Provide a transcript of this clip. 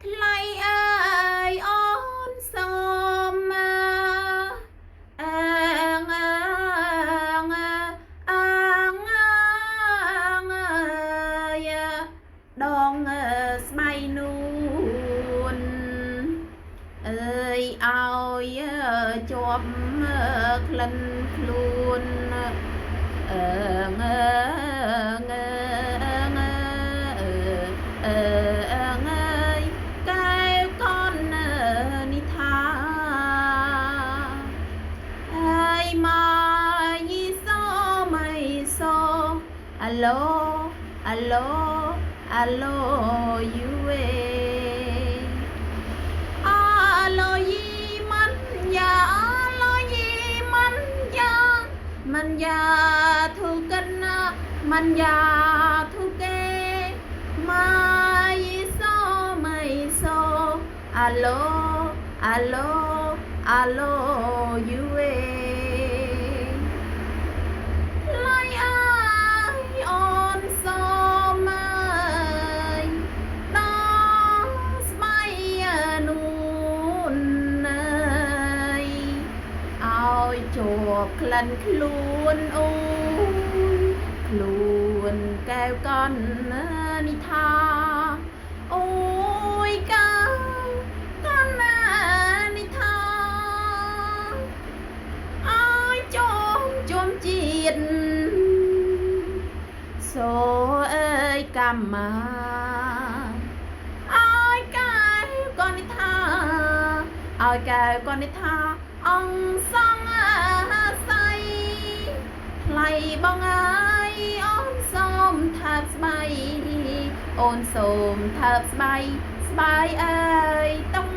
ថ្លៃអើយអូនសូមអើងអើងអើងអើយដងស្បៃនួនអើយឲ្យជាប់ក្លិនខ្លួនអើងអើងអើងកែវកូននេះថាហើយមកយីសូមិនសូអាឡូអាឡូអាឡូយូเวអាឡូយីមិនយ៉ាអាឡូយីមិនយ៉ាមិនយ៉ាធូកិនណាមិនយ៉ាធូកេមកយីសូមិនសូអាឡូអាឡូអាឡូយូเวថ្លៃអើយអូនសូមអើយដល់ស្បៃនួនអើយឲ្យជាប់ក្លិនខ្លួនអូខ្លួនកែវកននេះថាអូយកែវកននេះថាឲ្យជុំជាតិសូអើយកម្មាឲ្យកែវកននេះថាឲ្យកែវកននេះថាអង្គសង្ឃស័យថ្លៃបងអើយអូនសូមថាបស្បៃអូនសូមថាបស្បៃស្បៃអើយតុង